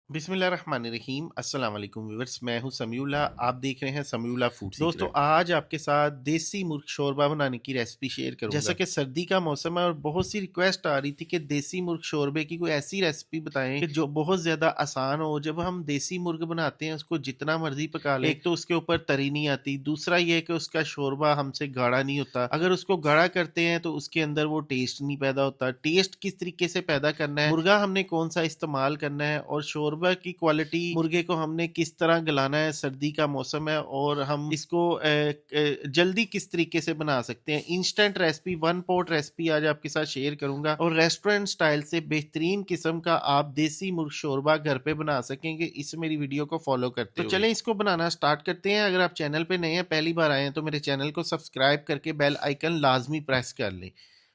बिस्मिल्लाहिर्रहमानिर्रहीम अस्सलाम वालेकुम व्यूअर्स, मैं हूं समीउल्लाह। आप देख रहे हैं समीउल्लाह फूड दोस्तों सीक्रेट। आज आपके साथ देसी मुर्ग शोरबा बनाने की रेसिपी शेयर करूंगा। जैसा कि सर्दी का मौसम है और बहुत सी रिक्वेस्ट आ रही थी कि देसी मुर्ग शोरबे की कोई ऐसी रेसिपी बताएं कि जो बहुत ज़्यादा आसान हो। जब हम देसी मुर्ग बनाते हैं उसको जितना मर्जी पका लें, एक तो उसके ऊपर तरी नहीं आती, दूसरा ये है कि उसका शोरबा हमसे गाढ़ा नहीं होता। अगर उसको गाढ़ा करते हैं तो उसके अंदर वो टेस्ट नहीं पैदा होता। टेस्ट किस तरीके से पैदा करना है, मुर्गा हमने कौन सा इस्तेमाल करना है और शोरबा की क्वालिटी, मुर्गे को हमने किस तरह गलाना है, सर्दी का मौसम है और हम इसको जल्दी किस तरीके से बना सकते हैं। Instant recipe, one pot recipe आज आपके साथ शेयर करूंगा और रेस्टोरेंट स्टाइल से बेहतरीन किस्म का आप देसी मुर्ग शोरबा घर पे बना सकेंगे इस मेरी वीडियो को फॉलो करते हुए। तो चलें इसको बनाना स्टार्ट करते हैं। अगर आप चैनल पे नए हैं, पहली बार आए हैं, तो मेरे चैनल को सब्सक्राइब करके बेल आइकन लाजमी प्रेस कर लें।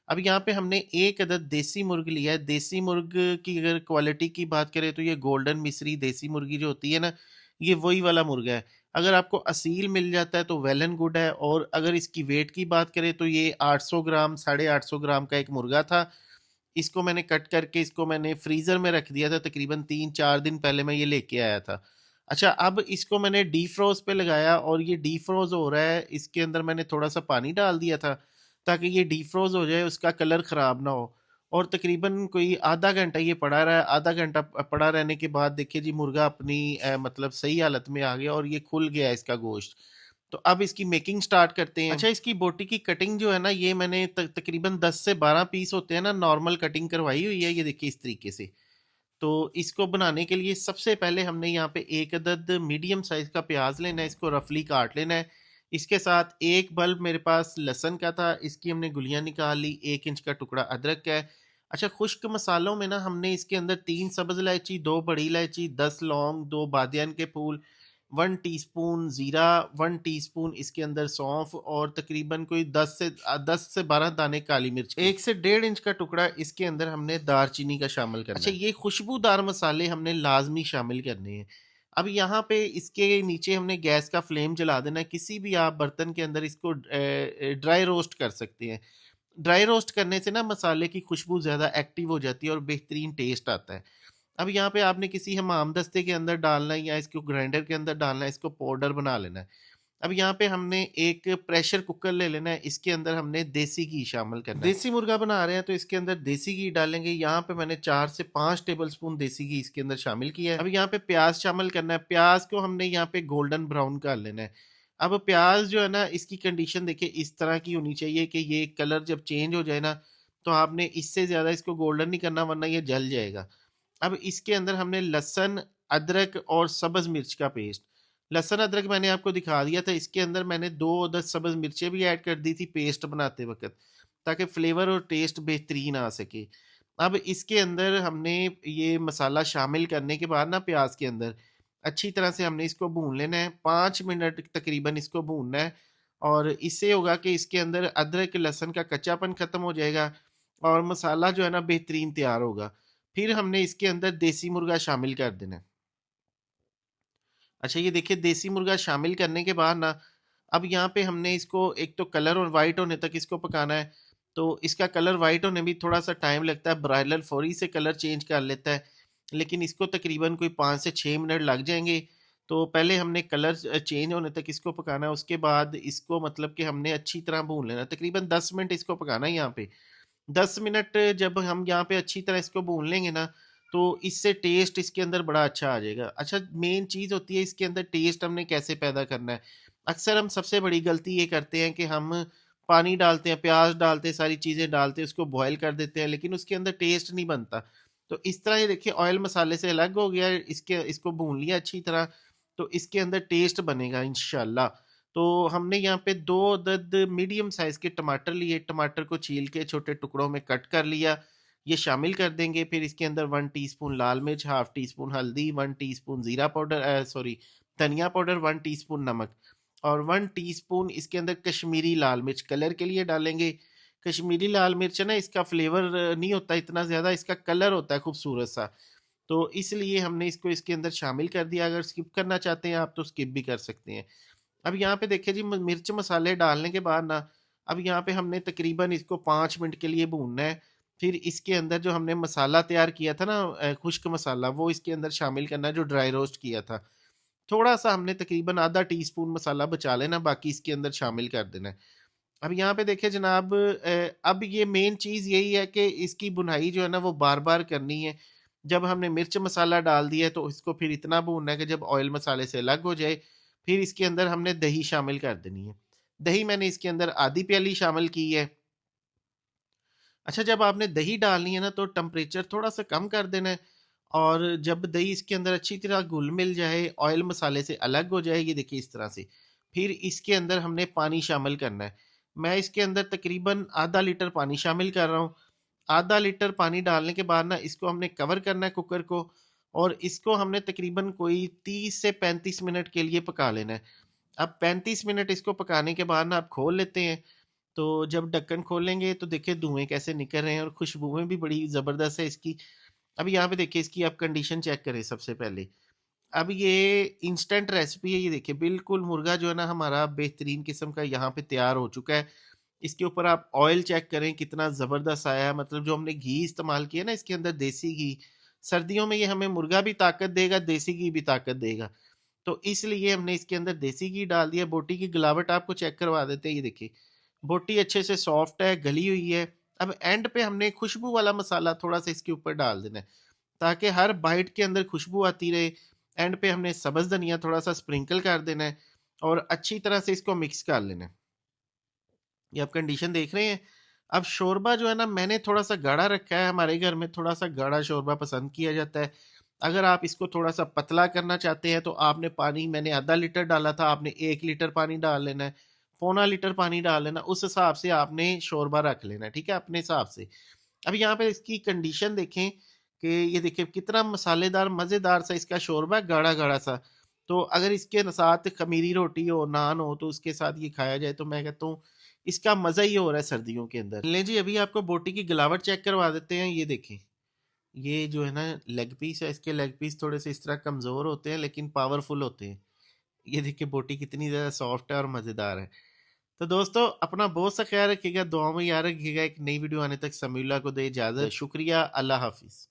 अब यहाँ पे हमने एक अदद देसी मुर्ग लिया है। देसी मुर्ग की अगर क्वालिटी की बात करें तो ये गोल्डन मिस्री देसी मुर्गी जो होती है ना, ये वही वाला मुर्गा है। अगर आपको असील मिल जाता है तो वेल एंड गुड है। और अगर इसकी वेट की बात करें तो ये 800 ग्राम 850 ग्राम का एक मुर्गा था। इसको मैंने कट करके इसको मैंने फ्रीज़र में रख दिया था, तकरीबन 3-4 दिन पहले मैं ये लेके आया था। अच्छा, अब इसको मैंने डीफ्रोज पे लगाया और ये डीफ्रोज हो रहा है। इसके अंदर मैंने थोड़ा सा पानी डाल दिया था ताकि ये डीफ्रोज हो जाए, उसका कलर ख़राब ना हो। और तकरीबन कोई आधा घंटा ये पड़ा रहा है। आधा घंटा पड़ा रहने के बाद देखिए जी, मुर्गा अपनी मतलब सही हालत में आ गया और ये खुल गया है इसका गोश्त। तो अब इसकी मेकिंग स्टार्ट करते हैं। अच्छा, इसकी बोटी की कटिंग जो है ना, ये मैंने तकरीबन 10 से 12 पीस होते हैं ना, नॉर्मल कटिंग करवाई हुई है। ये देखिए इस तरीके से। तो इसको बनाने के लिए सबसे पहले हमने यहाँ पे एक अदद मीडियम साइज का प्याज लेना है, इसको रफली काट लेना है। इसके साथ एक बल्ब मेरे पास लहसुन का था, इसकी हमने गुलियां निकाल ली। 1 इंच का टुकड़ा अदरक का है। अच्छा, खुश्क मसालों में ना हमने इसके अंदर 3 सब्ज इलायची, 2 बड़ी इलायची, 10 लौंग, 2 बादियान के फूल, 1 टीस्पून जीरा, 1 टीस्पून इसके अंदर सौंफ और तकरीबन कोई 10 से 12 दाने काली मिर्च के, 1 से 1.5 इंच का टुकड़ा इसके अंदर हमने दारचीनी का शामिल करना है। अच्छा, ये खुशबूदार मसाले हमने लाजमी शामिल करने हैं। अब यहाँ पे इसके नीचे हमने गैस का फ्लेम जला देना है। किसी भी आप बर्तन के अंदर इसको ड्राई रोस्ट कर सकते हैं। ड्राई रोस्ट करने से ना मसाले की खुशबू ज़्यादा एक्टिव हो जाती है और बेहतरीन टेस्ट आता है। अब यहाँ पे आपने किसी हमाम दस्ते के अंदर डालना है या इसको ग्राइंडर के अंदर डालना है, इसको पाउडर बना लेना है। अब यहाँ पे हमने एक प्रेशर कुकर ले लेना है, इसके अंदर हमने देसी घी शामिल करना है। देसी मुर्गा बना रहे हैं तो इसके अंदर देसी घी डालेंगे। यहाँ पे मैंने 4 से 5 टेबल स्पून देसी घी इसके अंदर शामिल किया है। अब यहाँ पे प्याज शामिल करना है। प्याज को हमने यहाँ पे गोल्डन ब्राउन कर लेना है। अब प्याज जो है ना, इसकी कंडीशन देखिए इस तरह की होनी चाहिए कि ये कलर जब चेंज हो जाए ना, तो आपने इससे ज़्यादा इसको गोल्डन नहीं करना वरना ये जल जाएगा। अब इसके अंदर हमने लहसुन, अदरक और सब्ज़ मिर्च का पेस्ट, लहसुन अदरक मैंने आपको दिखा दिया था। इसके अंदर मैंने 2 अदद सब्ज़ मिर्चें भी ऐड कर दी थी पेस्ट बनाते वक़्त, ताकि फ्लेवर और टेस्ट बेहतरीन आ सके। अब इसके अंदर हमने ये मसाला शामिल करने के बाद ना, प्याज के अंदर अच्छी तरह से हमने इसको भून लेना है। 5 मिनट तकरीबन इसको भूनना है और इससे होगा कि इसके अंदर अदरक लहसुन का कच्चापन ख़त्म हो जाएगा और मसाला जो है ना बेहतरीन तैयार होगा। फिर हमने इसके अंदर देसी मुर्गा शामिल कर देना है। अच्छा, ये देखिए देसी मुर्गा शामिल करने के बाद ना, अब यहाँ पे हमने इसको एक तो कलर और वाइट होने तक इसको पकाना है। तो इसका कलर वाइट होने में भी थोड़ा सा टाइम लगता है। ब्रायलर फौरी से कलर चेंज कर लेता है, लेकिन इसको तकरीबन कोई 5 से 6 मिनट लग जाएंगे। तो पहले हमने कलर चेंज होने तक इसको पकाना है, उसके बाद इसको मतलब कि हमने अच्छी तरह भून लेना है। तकरीबन 10 मिनट इसको पकाना है यहाँ पे। 10 मिनट जब हम यहाँ पे अच्छी तरह इसको भून लेंगे ना, तो इससे टेस्ट इसके अंदर बड़ा अच्छा आ जाएगा। अच्छा, मेन चीज़ होती है इसके अंदर टेस्ट हमने कैसे पैदा करना है। अक्सर हम सबसे बड़ी गलती ये करते हैं कि हम पानी डालते हैं, प्याज डालते हैं, सारी चीज़ें डालते हैं, उसको बॉयल कर देते हैं, लेकिन उसके अंदर टेस्ट नहीं बनता। तो इस तरह ये देखिए ऑयल मसाले से अलग हो गया है, इसको भून लिया अच्छी तरह, तो इसके अंदर टेस्ट बनेगा इंशाल्लाह। तो हमने यहाँ पे 2 अदद मीडियम साइज़ के टमाटर लिए। टमाटर को छील के छोटे टुकड़ों में कट कर लिया, ये शामिल कर देंगे। फिर इसके अंदर 1 टीस्पून लाल मिर्च, हाफ टी स्पून हल्दी, 1 टीस्पून ज़ीरा पाउडर, सॉरी धनिया पाउडर, 1 टीस्पून नमक और 1 टीस्पून इसके अंदर कश्मीरी लाल मिर्च कलर के लिए डालेंगे। कश्मीरी लाल मिर्च है ना, इसका फ्लेवर नहीं होता इतना ज़्यादा, इसका कलर होता है खूबसूरत सा। तो इसलिए हमने इसको इसके अंदर शामिल कर दिया। अगर स्किप करना चाहते हैं आप तो स्किप भी कर सकते हैं। अब यहाँ पे देखिए जी, मिर्च मसाले डालने के बाद ना, अब यहाँ पे हमने तकरीबन इसको 5 मिनट के लिए भूनना है। फिर इसके अंदर जो हमने मसाला तैयार किया था ना, खुश्क मसाला, वो इसके अंदर शामिल करना है जो ड्राई रोस्ट किया था। थोड़ा सा हमने तकरीबन आधा टीस्पून मसाला बचा लेना, बाकी इसके अंदर शामिल कर देना है। अब यहाँ पे देखिए जनाब, अब ये मेन चीज़ यही है कि इसकी बुनाई जो है ना वो बार बार करनी है। जब हमने मिर्च मसाला डाल दिया है तो इसको फिर इतना भूनना है कि जब ऑयल मसाले से अलग हो जाए। फिर इसके अंदर हमने दही शामिल कर देनी है। दही मैंने इसके अंदर आधी प्याली शामिल की है। अच्छा, जब आपने दही डालनी है ना तो टेम्परेचर थोड़ा सा कम कर देना है। और जब दही इसके अंदर अच्छी तरह घुल मिल जाए, ऑयल मसाले से अलग हो जाए, ये देखिए इस तरह से, फिर इसके अंदर हमने पानी शामिल करना है। मैं इसके अंदर तकरीबन आधा लीटर पानी शामिल कर रहा हूँ। आधा लीटर पानी डालने के बाद ना इसको हमने कवर करना है कुकर को, और इसको हमने तकरीबन कोई 30 से 35 मिनट के लिए पका लेना है। अब 35 मिनट इसको पकाने के बाद ना आप खोल लेते हैं। तो जब ढक्कन खोलेंगे तो देखिए धुएं कैसे निकल रहे हैं और खुशबुएं भी बड़ी ज़बरदस्त है इसकी। अब यहाँ पे देखिए इसकी आप कंडीशन चेक करें सबसे पहले। अब ये इंस्टेंट रेसिपी है, ये देखिए बिल्कुल मुर्गा जो है ना हमारा बेहतरीन किस्म का यहाँ पे तैयार हो चुका है। इसके ऊपर आप ऑयल चेक करें कितना ज़बरदस्त आया है, मतलब जो हमने घी इस्तेमाल किया ना इसके अंदर, देसी घी। सर्दियों में ये हमें मुर्गा भी ताकत देगा, देसी घी भी ताकत देगा। तो इसलिए हमने इसके अंदर देसी घी डाल दिया। बोटी की गलावट आपको चेक करवा देते हैं, ये देखिए बोटी अच्छे से सॉफ्ट है, गली हुई है। अब एंड पे हमने खुशबू वाला मसाला थोड़ा सा इसके ऊपर डाल देना है ताकि हर बाइट के अंदर खुशबू आती रहे। एंड पे हमने सब्ज़ धनिया थोड़ा सा स्प्रिंकल कर देना है और अच्छी तरह से इसको मिक्स कर लेना है। ये आप कंडीशन देख रहे हैं। अब शोरबा जो है ना मैंने थोड़ा सा गाढ़ा रखा है, हमारे घर में थोड़ा सा गाढ़ा शोरबा पसंद किया जाता है। अगर आप इसको थोड़ा सा पतला करना चाहते हैं तो आपने पानी, मैंने आधा लीटर डाला था, आपने 1 लीटर पानी डाल लेना है, पौना लीटर पानी डाल लेना, उस हिसाब से आपने शोरबा रख लेना है, ठीक है, अपने हिसाब से। अब यहाँ पे इसकी कंडीशन देखें कि ये देखिए कितना मसालेदार मज़ेदार सा इसका शोरबा, गाढ़ा गाढ़ा सा। तो अगर इसके साथ खमीरी रोटी हो, नान हो, तो उसके साथ ये खाया जाए तो मैं कहता हूँ इसका मज़ा ही हो रहा है सर्दियों के अंदर। ले जी, अभी आपको बोटी की गलावट चेक करवा देते हैं। ये देखें, ये जो है ना लेग पीस है, इसके लेग पीस थोड़े से इस तरह कमज़ोर होते हैं लेकिन पावरफुल होते हैं। ये देखिए बोटी कितनी ज़्यादा सॉफ्ट है और मज़ेदार है। तो दोस्तों अपना बहुत सा ख्याल रखिएगा, दुआ में याद रखिएगा। एक नई वीडियो आने तक समीउल्लाह को दे इजाज़त। शुक्रिया, अल्लाह हाफिज़।